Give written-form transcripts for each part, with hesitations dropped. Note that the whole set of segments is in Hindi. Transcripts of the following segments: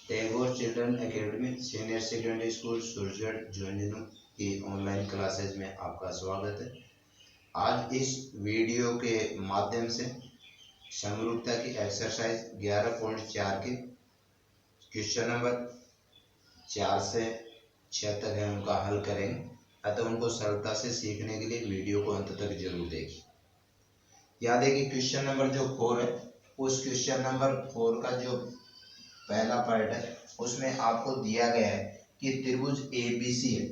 Tagore children academy senior secondary school सुरजट झुंझुनू की ऑनलाइन क्लासेज में आपका स्वागत है। आज इस वीडियो के माध्यम से समरूपता की एक्सरसाइज 11.4 के क्वेश्चन नंबर 4 से 6 तक है उनका हल करेंगे। अतः उनको सरलता से सीखने के लिए वीडियो को अंत तक जरूर देखिए। याद है कि क्वेश्चन नंबर जो 4 है, उस क्वेश्चन नंबर 4 का जो पहला पार्ट है उसमें आपको दिया गया है कि त्रिभुज ABC है।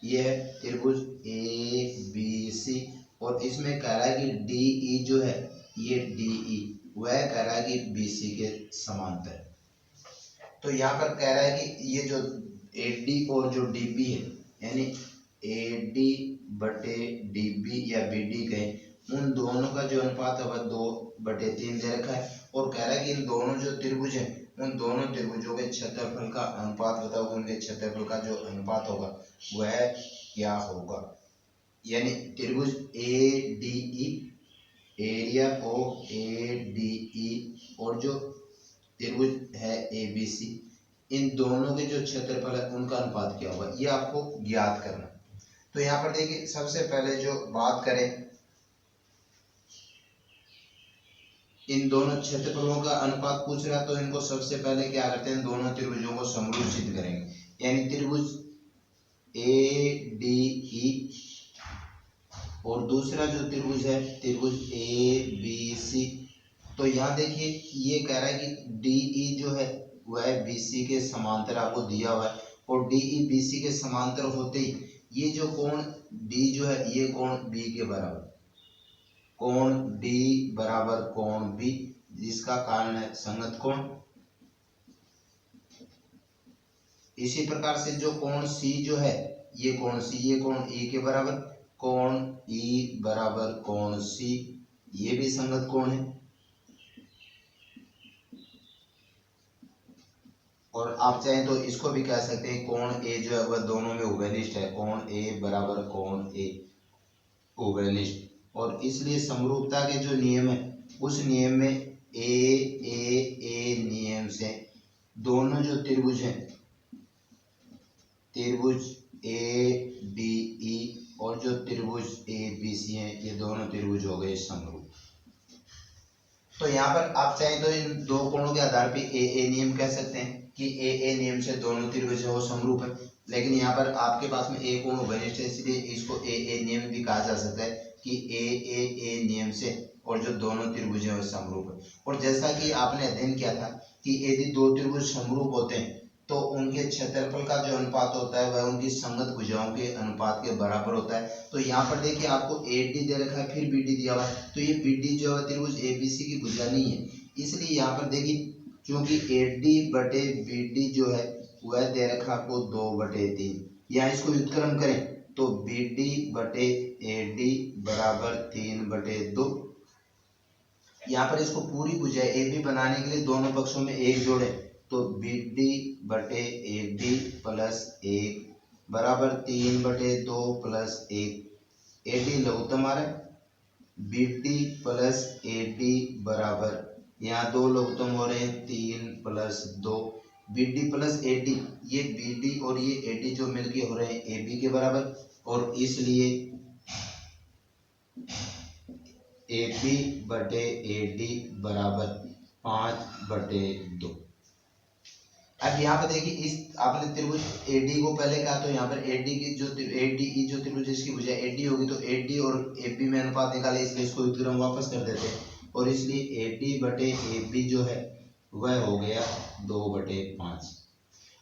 ये है त्रिभुज ABC और इसमें कह रहा है कि DE जो है, ये DE वह कह रहा है कि BC के समांतर है। तो यहाँ पर कह रहा है कि ये जो AD और जो DB है, यानी AD बटे DB या BD कहें, उन दोनों का जो अनुपात है वह 2/3 दे रखा है और कह रहा है कि इन दोनों जो त्रिभुज हैं उन दोनों त्रिभुजों के क्षेत्रफल का अनुपात बताओ। उनके क्षेत्रफल का जो अनुपात होगा वह क्या होगा। यानी त्रिभुज ADE, एरिया ऑफ ADE और जो त्रिभुज है ABC, इन दोनों के जो क्षेत्रफल है उनका अनुपात क्या होगा, ये आपको ज्ञात करना। तो यहाँ पर देखिए, सबसे पहले जो बात करें, इन दोनों क्षेत्रफलों का अनुपात पूछ रहा है तो इनको सबसे पहले क्या करते हैं, दोनों त्रिभुजों को समरूप सिद्ध करेंगे। यानी त्रिभुज ADE और दूसरा जो त्रिभुज है त्रिभुज ABC। तो यहाँ देखिए, ये कह रहा है कि DE जो है वह BC के समांतर आपको दिया हुआ है और DE BC के समांतर होते ही ये जो कोण D जो है ये कोण B के बराबर, कोण D बराबर कोण B, जिसका कारण है संगत कोण। इसी प्रकार से जो कोण C जो है, ये कोण C, ये कोण E के बराबर, कोण E बराबर कोण C, ये भी संगत कोण है। और आप चाहें तो इसको भी कह सकते हैं कोण A जो है वह दोनों में उभयनिष्ठ है, कोण A बराबर कोण A उभयनिष्ठ। और इसलिए समरूपता के जो नियम है उस नियम में ए नियम से दोनों जो त्रिभुज हैं, त्रिभुज ADE और जो त्रिभुज ABC हैं, ये दोनों त्रिभुज हो गए समरूप। तो यहाँ पर आप चाहें तो इन दो कोणों के आधार पे ए नियम कह सकते हैं कि ए नियम से दोनों त्रिभुज वो समरूप है। लेकिन यहाँ पर आपके पास में ए कोण उभयनिष्ठ है, इसलिए इसको ए नियम भी कहा जा सकता है कि ए नियम से और जो दोनों त्रिभुज हैं वो समरूप है। और जैसा कि आपने अध्ययन किया था कि यदि दो त्रिभुज समरूप होते हैं तो उनके क्षेत्रफल का जो अनुपात होता है वह उनकी संगत भुजाओं के अनुपात के बराबर होता है। तो यहाँ पर देखिए, आपको AD दे रखा है, फिर BD दिया हुआ है, तो ये BD जो है त्रिभुज ABC की भुजा नहीं है। इसलिए यहाँ पर देखिए, क्योंकि AD बटे BD जो है वह दे रखा आपको 2/3, या इसको व्युत्क्रम करें तो BD बटे AD बराबर 3/2। यहाँ पर इसको पूरी भुजा AB बनाने के लिए दोनों पक्षों में 1 जोड़े तो BD बटे AD प्लस 1 बराबर 3/2 प्लस 1। AD लघुत्तम आ रहा है, BD प्लस AD बराबर, यहाँ 2 लघुत्तम हो रहे हैं, 3 प्लस 2। BD प्लस AD, ये BD और ये AD जो मिलके हो रहे हैं AB के बराबर, और इसलिए AB बटे AD बराबर 5/2। अब यहाँ पर देखिए, इस आपने त्रिभुज AD को पहले कहा तो यहाँ पर ADE जो त्रिभुज इसकी भुजा AD होगी तो AD और AB में अनुपात निकाले, इसलिए इसको व्युत्क्रम वापस कर देते हैं और इसलिए AD बटे AB जो है वह हो गया 2/5।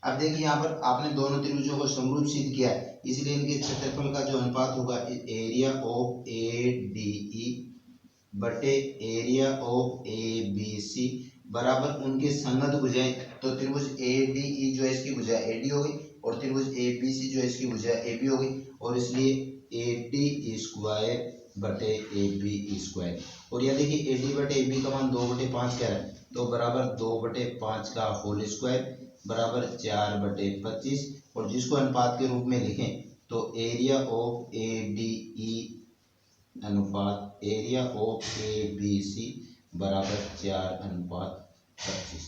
अब देखिए, यहाँ पर आपने दोनों त्रिभुजों को समरूप सिद्ध किया है, इसलिए इनके क्षेत्रफल का जो अनुपात होगा एरिया ऑफ ADE बटे एरिया ऑफ ABC बराबर उनके संगत भुजाएं। तो त्रिभुज ADE जो है इसकी भुजा AD होगी और त्रिभुज ABC जो है इसकी भुजा AB होगी, और इसलिए AD स्क्वायर बटे AB स्क्वायर। और यह देखिए AD बटे AB का मान 2/5 कह रहा है, तो बराबर 2/5 का होल स्क्वायर बराबर 4/25। और जिसको अनुपात के रूप में लिखें तो एरिया ऑफ ADE अनुपात एरिया ऑफ ABC बराबर 4/25।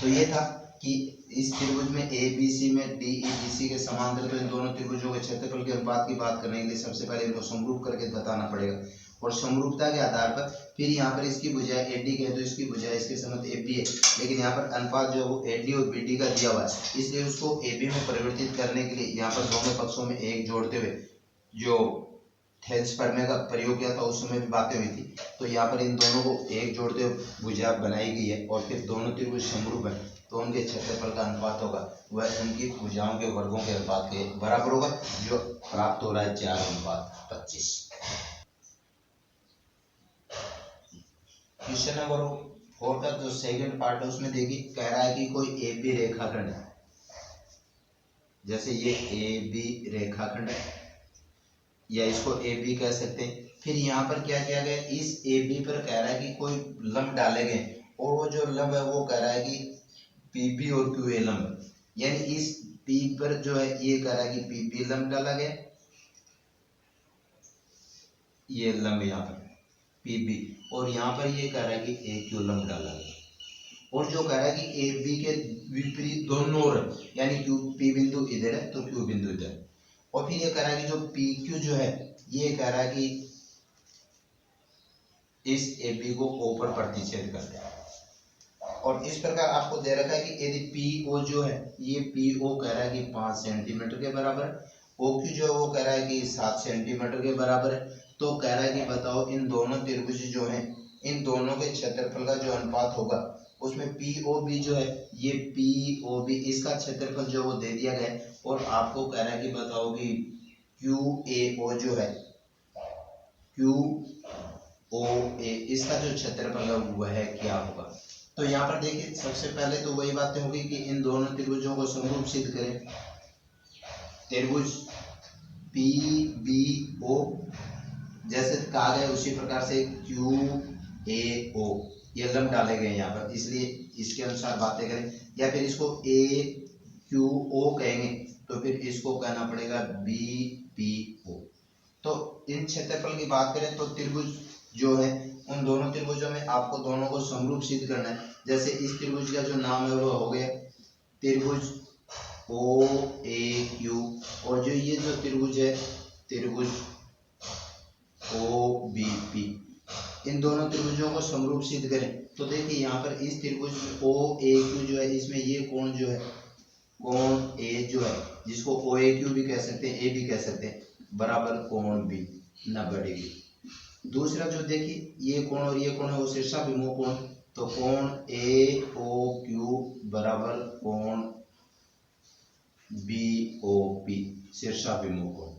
तो ये था कि इस त्रिभुज में ए बी सी में डी ई बी सी के समांतर, तो इन दोनों त्रिभुजों के क्षेत्रफल के अनुपात की बात करने के लिए सबसे पहले इनको समरूप करके बताना पड़ेगा, और समरूपता के आधार पर फिर यहाँ पर इसकी भुजा ए डी के तो इसकी भुजा इसके समत ए बी है, लेकिन यहाँ पर अनुपात जो है वो ए डी और बी डी का दिया हुआ है, इसलिए उसको ए बी में परिवर्तित करने के लिए यहाँ पर दोनों पक्षों में एक जोड़ते हुए जो थेल्स प्रमेय का प्रयोग किया था उस समय भी बातें हुई थी, तो यहाँ पर इन दोनों को एक जोड़ते हुए भुजा बनाई गई है, और फिर दोनों त्रिभुज समरूप है तो उनके क्षेत्रफल का अनुपात होगा वह उनकी भुजाओं के वर्गों के अनुपात के बराबर होगा, जो प्राप्त हो रहा है 4:25। क्वेश्चन नंबर 4 का जो सेकंड पार्ट है उसमें देखिए कह रहा है कि कोई ए बी रेखाखंड है, जैसे ये ए बी रेखाखंड है या इसको ए बी कह सकते हैं। फिर यहाँ पर क्या किया गया, इस ए बी पर कह रहा है कि कोई लंब डाले गए, और वो जो लंब है वो कह रहा है कि पी बी और क्यू ए लंब, यानी इस पी पर जो है ये कह रहा है कि पी बी लंब डाला गया, ये लंब यहाँ पर पी बी, और यहाँ पर ये कह रहा है कि ए क्यू लंब डाला गया, और जो कह रहा है कि ए बी के विपरीत दोनों ओर, यानी क्यू पी बिंदु इधर है तो क्यू बिंदु इधर, और फिर ये कह रहा है कि जो पी क्यू जो है ये कह रहा है कि इस ए बी को ओ पर प्रतिच्छेद करते हैं, और इस प्रकार आपको दे रखा है कि यदि पी ओ जो है ये पी ओ कह रहा है कि 5 सेंटीमीटर के बराबर, ओ क्यू जो है वो कह रहा है कि 7 सेंटीमीटर के बराबर है, तो कह रहा है कि बताओ इन दोनों त्रिभुज जो हैं इन दोनों के क्षेत्रफल का जो अनुपात होगा उसमें पी ओ बी जो है ये पी ओ बी इसका क्षेत्रफल जो वो दे दिया गया है, और आपको कह रहा है कि बताओ कि क्यू ए ओ जो है क्यू ओ ए इसका जो क्षेत्रफल है वह क्या होगा। तो यहाँ पर देखिए सबसे पहले तो वही बातें होगी कि इन दोनों त्रिभुजों को समरूप सिद्ध करें। त्रिभुज पी बी ओ जैसे कहा गया उसी प्रकार से क्यू ए ओ ये लंब डाले गए यहाँ पर, इसलिए इसके अनुसार बातें करें, या फिर इसको ए क्यू ओ कहेंगे तो फिर इसको कहना पड़ेगा बी पी ओ। तो इन क्षेत्रफल की बात करें तो त्रिभुज जो है उन दोनों त्रिभुजों में आपको दोनों को समरूप सिद्ध करना है। जैसे इस त्रिभुज का जो नाम है वो हो गया त्रिभुज ओ ए क्यू, और जो ये जो त्रिभुज है त्रिभुज ओ बी पी, इन दोनों त्रिभुजों को समरूप सिद्ध करें तो देखिए यहाँ पर इस त्रिभुज ओ ए क्यू जो है इसमें ये कोण जो है कोण ए जो है जिसको ओ ए क्यू भी कह सकते हैं ए भी कह सकते हैं बराबर कोण बी 90 डिग्री। दूसरा जो देखिए ये कोण और ये कोण है वो शीर्षाभिमुख कोण, तो कोण ए ओ क्यू बराबर कोण बी ओ पी शीर्षाभिमुख कोण।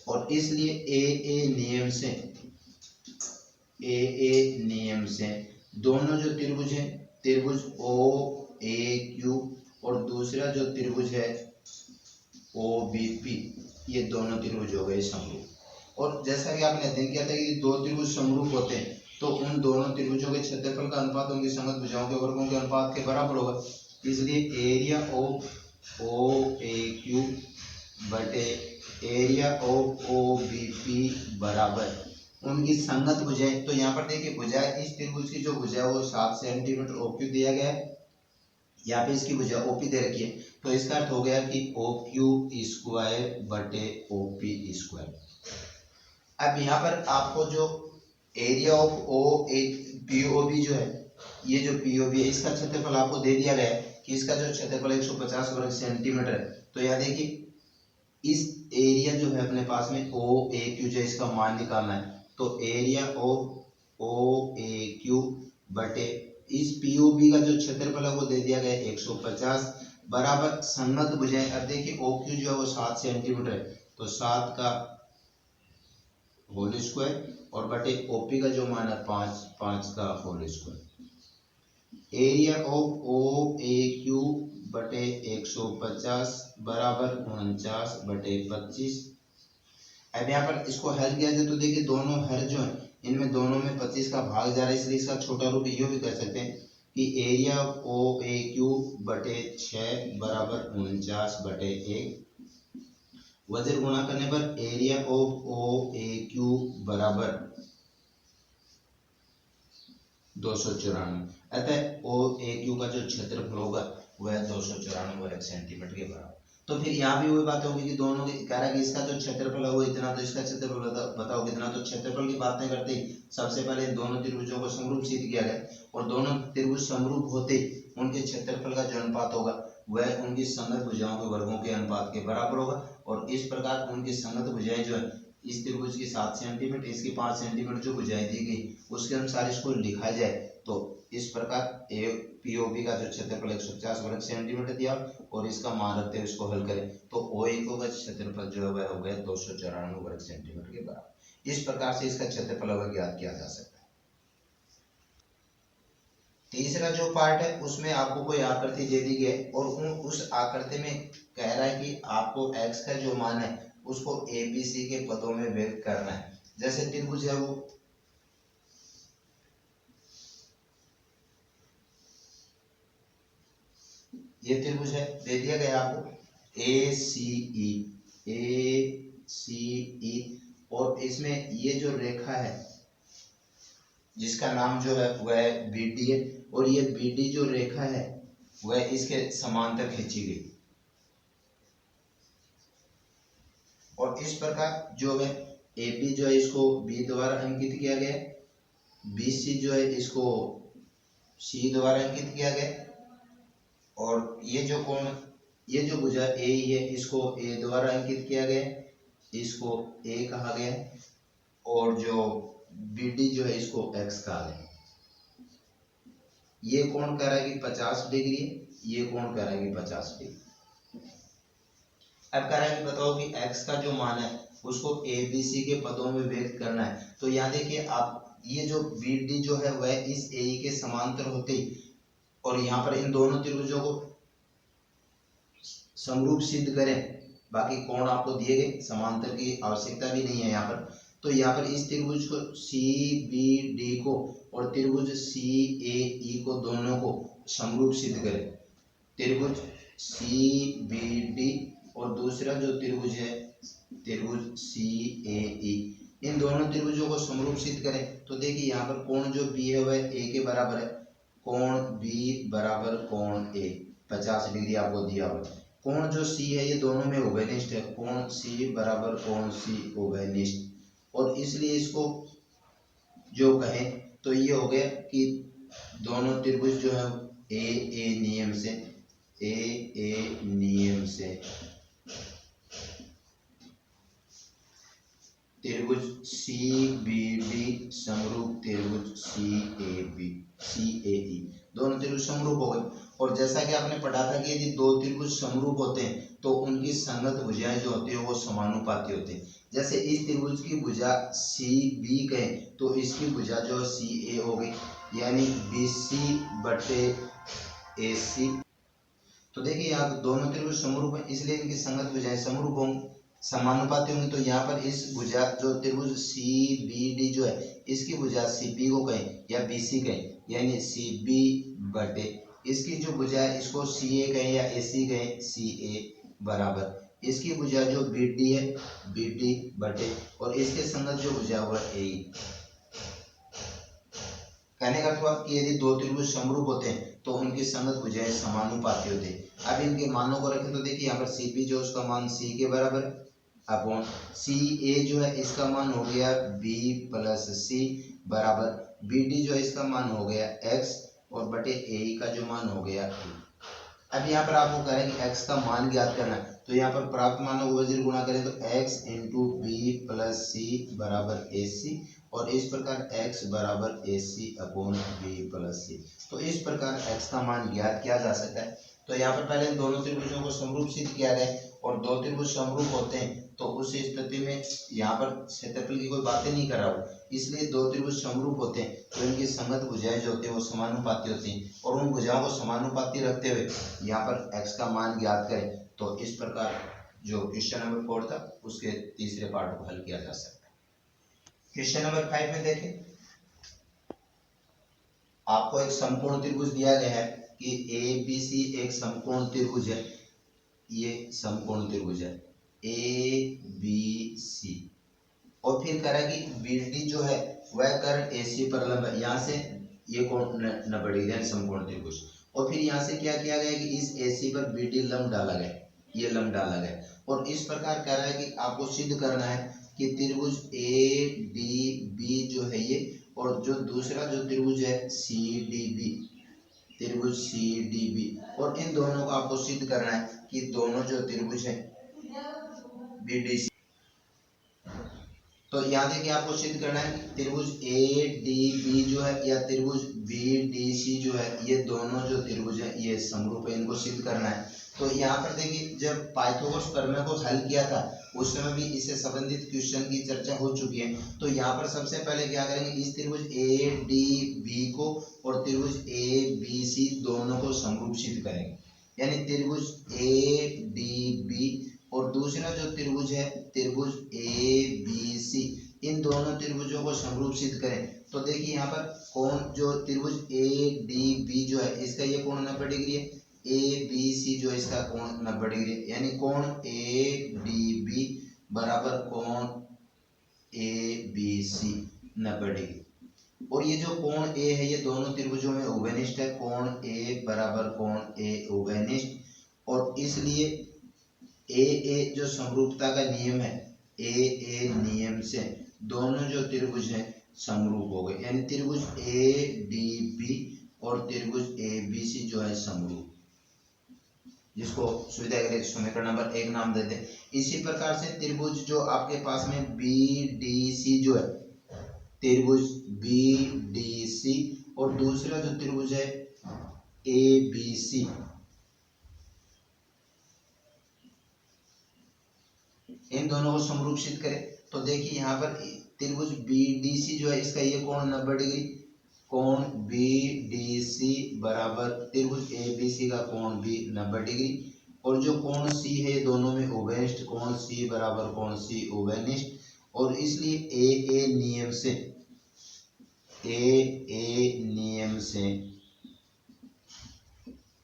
और इसलिए ए नियम से दोनों जो त्रिभुज हैं त्रिभुज ओ ए क्यू और दूसरा जो त्रिभुज है ओ बी पी ये दोनों त्रिभुज हो गए समरूप। और जैसा कि आपने अध्ययन किया था कि दो त्रिभुज समरूप होते हैं तो उन दोनों त्रिभुजों के क्षेत्रफल का अनुपात उनकी संगत भुजाओं के वर्गों के अनुपात के बराबर होगा, इसलिए area of O A Q बटे area of O B P बराबर उनकी संगत भुजाएं। तो यहाँ पर देखिए भुजाएं इस त्रिभुज की जो भुजा है वो 7 सेंटीमीटर ओ क्यू दिया गया है, यहाँ पे इसकी भुजा ओपी दे रखी है, तो इसका अर्थ हो गया कि ओ क्यू स्क्वायर बटे ओ पी स्क्वायर। अब यहाँ पर आपको जो area of O A P O B जो है ये जो पी ओ बी है इसका क्षेत्रफल आपको दे दिया गया है कि इसका जो क्षेत्रफल 150 वर्ग सेंटीमीटर है। तो यहाँ देखिए इस एरिया जो है अपने पास में ओ ए क्यू जो इसका मान निकालना है, तो area of O A Q बटे इस पीओबी का जो क्षेत्रफल है वो दे दिया गया 150 बराबर संगत भुजाएं। अब देखिए ओ क्यू जो है वो 7 सेंटीमीटर है तो 7 का होल स्क्वायर और बटे ओपी का जो मान है 5 का whole square. Area of O A Q बटे 150 बराबर 49 बटे 25। अब यहाँ पर इसको हल किया जाए तो देखिए दोनों हर जो है इनमें दोनों में 25 का भाग जा रहा है, इसलिए इसका छोटा रूप ये भी कर सकते हैं कि एरिया ओ ए क्यू बटे 6 बराबर 49 बटे 1। वजन गुणा करने पर area of O A Q बराबर 294। अतः ओ ए क्यू का जो क्षेत्रफल होगा वह 294 वर्ग सेंटीमीटर के बराबर। तो फिर यहाँ भी वही बात होगी कि दोनों के कह रहा है कि इसका जो क्षेत्रफल है वो इतना, तो इसका क्षेत्रफल बताओ कितना। तो क्षेत्रफल की बात नहीं करते सबसे पहले दोनों त्रिभुजों को समरूप सिद्ध किया गया, और दोनों त्रिभुज समरूप होते उनके क्षेत्रफल का जो अनुपात होगा वह उनकी संगत भुजाओं के वर्गों के अनुपात के बराबर होगा। और इस प्रकार उनकी संगत भुजाएं जो है, इस त्रिभुज की 7 सेंटीमीटर, इसकी 5 सेंटीमीटर जो भुजाएं दी गई उसके अनुसार इसको लिखा जाए तो इस प्रकार ए पीओबी का जो क्षेत्रफल 150 वर्ग सेंटीमीटर दिया, और इसका मान रखते हुए इसको हल करें तो ओ इको का क्षेत्रफल जो है वह हो गया 294 वर्ग सेंटीमीटर के बराबर। इस प्रकार से इसका क्षेत्रफल वह ज्ञात किया जा सकता है। तीसरा जो पार्ट है उसमें आपको कोई आकृति दे दी गई और उस आकृति में कह रहा है कि आपको x का जो मान है उसको ABC के पदों में व्यक्त करना है। जैसे त्रिभुज है वो ये त्रिभुज है, दे दिया गया आपको ACE और इसमें ये जो रेखा है जिसका नाम जो है वह BD है, और ये BD जो रेखा है वह इसके समांतर खींची गई, और इस प्रकार जो है AB जो है इसको B द्वारा अंकित किया गया, BC जो है इसको C द्वारा अंकित किया गया, और ये जो कोण, ये जो भुजा ए है इसको A द्वारा अंकित किया गया, इसको A कहा गया, और जो BD जो है इसको X कहा गया। ये कोण कह रहा है कि 50 डिग्री, ये कोण कह रहा है कि 50 डिग्री। अब कह रहा है कि बताओ कि x का जो मान है उसको ABC के पदों में व्यक्त करना है। तो यहाँ देखिए आप, ये जो BD जो है वह इस AE के समांतर होते ही, और यहाँ पर इन दोनों त्रिभुजों को समरूप सिद्ध करें, बाकी कोण आपको दिए गए, समांतर की आवश्यकता भी नहीं है यहाँ पर। तो यहाँ पर इस त्रिभुज को CBD को और त्रिभुज CAE को दोनों को समरूप सिद्ध करें। त्रिभुज CBD और दूसरा जो त्रिभुज है त्रिभुज CAE, इन दोनों त्रिभुजों को समरूप सिद्ध करें। तो देखिए यहाँ पर कोण जो B है वह A के बराबर है, कोण B बराबर कोण A 50 डिग्री आपको दिया हुआ। कोण जो C है ये दोनों में उभयनिष्ठ है, कोण C बराबर कोण C उभयनिष्ठ, और इसलिए इसको जो कहें तो ये हो गया कि दोनों त्रिभुज जो है AA नियम से त्रिभुज CBD समरूप त्रिभुज CAE, दोनों त्रिभुज समरूप हो गए। और जैसा कि आपने पढ़ा था कि यदि दो त्रिभुज समरूप होते हैं तो उनकी संगत भुजाएं जो होती है वो समानुपाती होती है। जैसे इस त्रिभुज की भुजा CB कहें तो इसकी भुजा जो CA हो गई, यानी BC बटे AC। तो देखिए यहाँ दोनों त्रिभुज समरूप है इसलिए इनकी संगत भुजाएं समरूप होंगी, समानुपाती होंगी। तो यहाँ पर इस भुजा जो त्रिभुज CBD जो है इसकी भुजा CB को कहें या BC कहें, यानी CB बटे इसकी जो भुजा है इसको CA कहें या AC कहें, CA बराबर इसकी भुजा जो BD है BD बटे और इसके संगत जो भुजा हुआ AE। कहने का अर्थ कि यदि दो त्रिभुज समरूप होते हैं तो उनकी संगत भुजाएं समानुपाती होते हैं। अब इनके मानों को रखें तो देखिए यहाँ पर CB जो उसका मान C के बराबर अपॉन CA जो है इसका मान हो गया B प्लस C बराबर BD जो है इसका मान हो गया X और बटे AE का जो मान हो गया A। अब यहाँ पर आपको कह रहे हैं कि x का मान ज्ञात करना है, तो यहाँ पर प्राप्त मानों को वजीर गुणा करें तो x इंटू बी प्लस सी बराबर AC, और इस प्रकार x बराबर AC अपॉन बी प्लस सी। तो इस प्रकार x का मान ज्ञात किया जा सकता है। तो यहाँ पर पहले दोनों त्रिभुजों को समरूप सिद्ध किया गया, और दो त्रिभुज समरूप होते हैं तो उस स्थिति में यहाँ पर क्षेत्रफल की कोई बातें नहीं कर रहा हूँ, इसलिए दो त्रिभुज समरूप होते हैं तो इनकी संगत भुजाएं जो होती है वो समानुपाती होती हैं, और उन भुजाओं को समानुपाती रखते हुए यहाँ पर x का मान ज्ञात करें। तो इस प्रकार जो क्वेश्चन नंबर 4 था उसके तीसरे पार्ट को हल किया जा सकता है। क्वेश्चन नंबर 5 में देखें, आपको एक समकोण त्रिभुज दिया गया है कि ABC एक समकोण त्रिभुज है, ये समकोण त्रिभुज है ABC, और फिर कह रहा है कि BD जो है वह कर्ण AC पर लंब है। यहाँ से ये कोण 90 डिग्री यानी समकोण त्रिभुज। और फिर यहाँ से क्या किया गया कि इस AC पर BD लंब डाला गया, ये लंब डाला गया और इस प्रकार कह रहा है कि आपको सिद्ध करना है कि त्रिभुज ADB जो है ये, और जो दूसरा जो त्रिभुज है CDB, त्रिभुज CDB, और इन दोनों को आपको सिद्ध करना है कि दोनों जो त्रिभुज है BDC। तो यहाँ देखिए आपको सिद्ध करना है त्रिभुज ADB जो है या त्रिभुज BDC जो है, ये दोनों जो त्रिभुज है ये समरूप है, इनको सिद्ध करना है। तो यहाँ पर देखिए जब पाइथागोरस प्रमेय को हल किया था उस समय भी इससे संबंधित क्वेश्चन की चर्चा हो चुकी है। तो यहाँ पर सबसे पहले क्या करेंगे, इस त्रिभुज ADB को और त्रिभुज ABC दोनों को समरूप सिद्ध करेंगे, यानी त्रिभुज ADB और दूसरा जो त्रिभुज है त्रिभुज ABC, इन दोनों त्रिभुजों को समरूप सिद्ध करें। तो देखिए यहाँ पर कोण जो त्रिभुज ADB जो है इसका ये कोण 90 डिग्री है, ABC जो है इसका कोण 90 डिग्री है, यानी कोण ADB बराबर कोण ABC 90 डिग्री। और ये जो कोण A है ये दोनों त्रिभुजों में उभयनिष्ठ है, कोण A बराबर कोण A उभयनिष्ठ, और इसलिए AA जो समरूपता का नियम है, AA नियम से दोनों जो त्रिभुज हैं समरूप हो गए, यानी त्रिभुज ADB और त्रिभुज ABC जो है समरूप, जिसको सुविधा के लिए समीकरण नंबर 1 नाम देते हैं। इसी प्रकार से त्रिभुज जो आपके पास में BDC जो है, त्रिभुज BDC और दूसरा जो त्रिभुज है ABC, इन दोनों को समरूप सिद्ध करें। तो देखिए यहाँ पर त्रिभुज BDC जो है इसका ये कोण 90 डिग्री, कोण BDC बराबर त्रिभुज ABC का कोण भी 90 डिग्री, और जो कोण C है दोनों में उभयनिष्ठ, कोण C बराबर कोण C उभयनिष्ठ, और इसलिए AA नियम से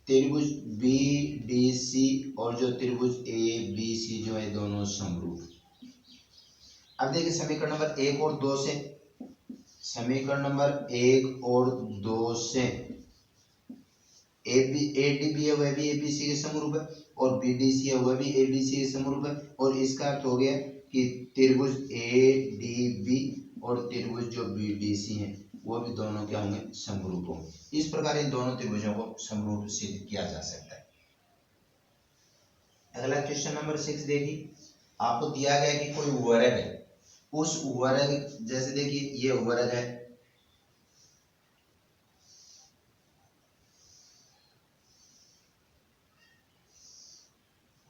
त्रिभुज BDC और जो त्रिभुज ABC जो है दोनों समरूप। अब देखिए समीकरण नंबर 1 और 2 से, समीकरण नंबर 1 और 2 से ADB है वह भी ABC के समरूप है और BDC है वह भी ABC के समरूप है, और इसका अर्थ हो गया कि त्रिभुज ADB और त्रिभुज जो BDC है वो भी दोनों क्या होंगे, समरूप होंगे। इस प्रकार इन दोनों त्रिभुजों को समरूप सिद्ध किया जा सकता है। अगला क्वेश्चन नंबर 6 देखिए, आपको दिया गया कि कोई वर्ग है, उस वर्ग जैसे देखिए ये वर्ग है,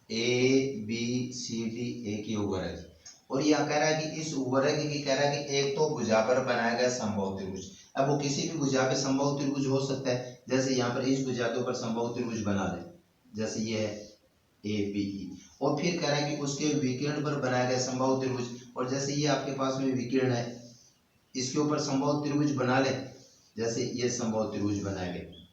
ABCD एक ही वर्ग है, और यह कह रहा है कि इस वर्ग की कह रहा है कि एक तो भुजा पर बनाया गया समबाहु त्रिभुज। अब वो किसी भी भुजा पे समबाहु त्रिभुज हो सकता है, जैसे यहाँ पर इस भुजा के ऊपर समबाहु त्रिभुज बना दे, जैसे ये है ABE, और फिर कह रहा है कि उसके विकर्ण पर बनाया गया समबाहु त्रिभुज, और जैसे ये आपके पास में विकर्ण है इसके ऊपर समबाहु त्रिभुज बना ले, जैसे ये समबाहु त्रिभुज बनाया गया,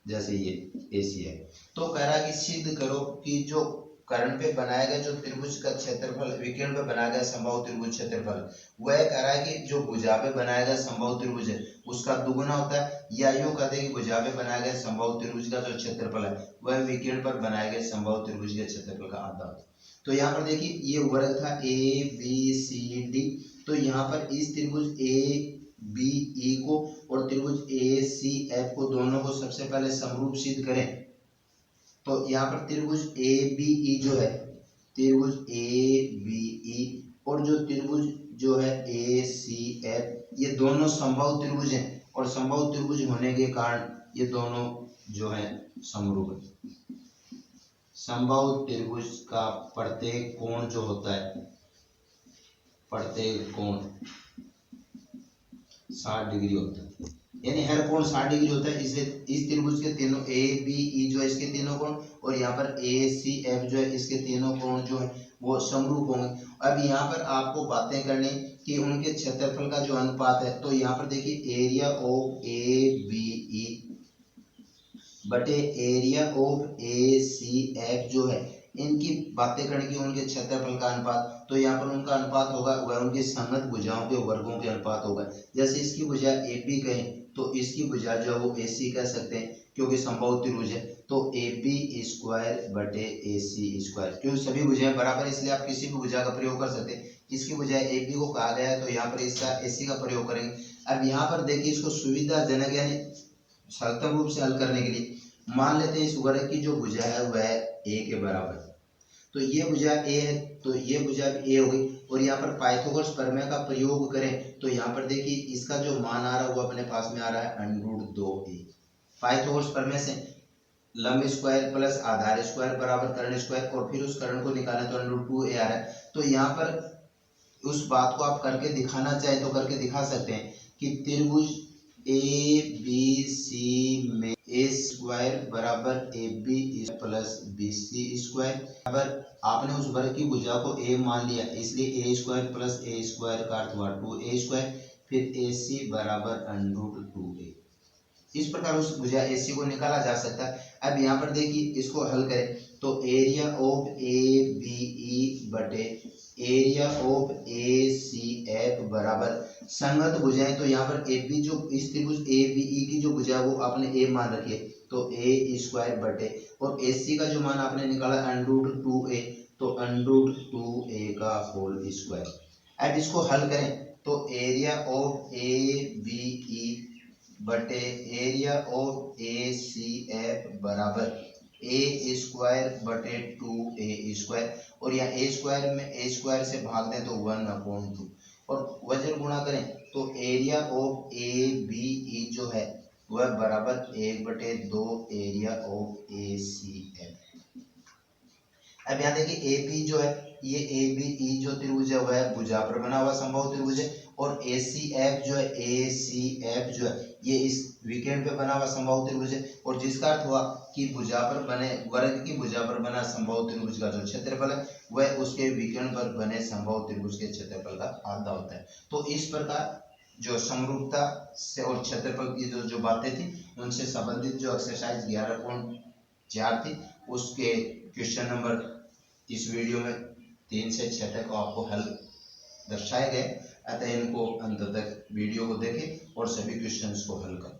जैसे ये AC है। तो कह रहा है कि सिद्ध करो कि जो कर्ण पे बनाया गया जो त्रिभुज का क्षेत्रफल, विकर्ण पे बनाया गया समबाहु त्रिभुज क्षेत्रफल, वह कह रहा है कि जो भुजा पे बनाया गया समबाहु त्रिभुज है उसका दुगुना होता है, या यूं कहते हैं कि भुजा पे बनाया गया समबाहु त्रिभुज का जो क्षेत्रफल है वह विकर्ण पर बनाए गए समबाहु त्रिभुज के क्षेत्रफल का आधा होता है। तो यहाँ पर देखिए ये वर्ग था ABCD, तो यहाँ पर इस त्रिभुज ABE को और त्रिभुज ACF को दोनों को सबसे पहले समरूप सिद्ध करें। तो यहाँ पर त्रिभुज ABE जो है, त्रिभुज ABE और जो त्रिभुज जो है ACF, ये दोनों समबाहु त्रिभुज हैं, और समबाहु त्रिभुज होने के कारण ये दोनों जो है समरूप है। समबाहु त्रिभुज का प्रत्येक कोण जो होता है, प्रत्येक कोण 60 डिग्री होता है, यानी हर कोण 60 डिग्री होता है। इसलिए इस त्रिभुज के तीनों ABE जो है इसके तीनों कोण, और यहाँ पर ACF जो है इसके तीनों कोण जो है वो समरूप होंगे। अब यहाँ पर आपको बातें करनी कि उनके क्षेत्रफल का जो अनुपात है, तो यहाँ पर देखिए एरिया ऑफ ABE बटे एरिया ऑफ ACF जो है, इनकी बातें करने की, उनके क्षेत्रफल का अनुपात, तो यहाँ पर उनका अनुपात होगा वह उनकी संगत भुजाओं के वर्गों के अनुपात होगा। जैसे इसकी भुजा AB कहें तो इसकी भुजा जो है वो AC कह सकते हैं क्योंकि समबाहु त्रिभुज है, तो AB स्क्वायर बटे AC स्क्वायर, क्योंकि सभी भुजाएं बराबर है इसलिए आप किसी भी भुजा का प्रयोग कर सकते हैं। इसकी भुजा AB को कहा गया है तो यहाँ पर इसका AC का प्रयोग करेंगे। अब यहाँ पर देखिए इसको सुविधाजनक यानी सरलतम रूप से हल करने के लिए मान लेते हैं इस वर्ग की जो भुजा है वह A के बराबर है, तो ये भुजा A है तो ये भुजा भी A हो गई। और यहाँ पर पाइथागोरस प्रमेय का प्रयोग करें तो यहाँ पर देखिए इसका जो मान आ रहा है वो अपने पास में आ रहा है √2a। पाइथागोरस प्रमेय से लंब स्क्वायर प्लस आधार स्क्वायर बराबर कर्ण स्क्वायर और फिर उस कर्ण को निकालें तो √2a आ रहा है। तो यहाँ पर उस बात को आप करके दिखाना चाहे तो करके दिखा सकते हैं कि त्रिभुज ABC में A स्क्वायर बराबर AB प्लस BC स्क्वायर बराबर, आपने उस वर्ग की भुजा को A मान लिया इसलिए A square plus A square का अर्थ हुआ 2A स्क्वायर, फिर AC बराबर √2a। इस प्रकार उस भुजा AC को निकाला जा सकता है। अब यहाँ पर देखिए इसको हल करें तो एरिया ऑफ ABE बटे एरिया ऑफ ACF बराबर संगत भुजाएं, तो यहाँ पर AB जो इस त्रिभुज ABE की जो भुजा है वो आपने A मान रखी है तो A स्क्वायर बटे और AC का जो मान आपने निकाला √2a तो √2a का होल स्क्वायर। अब इसको हल करें तो एरिया ऑफ ABE बटे एरिया ऑफ ACF बराबर A स्क्वायर बटे 2A स्क्वायर, और यहाँ A स्क्वायर में A स्क्वायर से भाग दें तो 1/2 और वजन गुणा करें तो एरिया ऑफ ABE जो है वह बराबर 1/2 एरिया ऑफ ACF। अब यहाँ देखिए AB जो है ये ABE जो त्रिभुज है वह भुजा पर बना हुआ समबाहु त्रिभुज है और ACF जो है ये इस विकर्ण पे बना हुआ समबाहु त्रिभुज है, और जिसका अर्थ हुआ कि भुजा पर बने वर्ग की भुजा पर बना समबाहु त्रिभुज का जो क्षेत्रफल है वह उसके विकर्ण पर बने समबाहु त्रिभुज के क्षेत्रफल का आधा होता है। तो इस प्रकार जो समरूपता से और क्षेत्रफल की जो बातें थी उनसे संबंधित जो एक्सरसाइज 11.4 थी उसके क्वेश्चन नंबर इस वीडियो में 3 से 6 तक आपको हल दर्शाए गए, अतः इनको अंत तक वीडियो को देखें और सभी क्वेश्चंस को हल करें।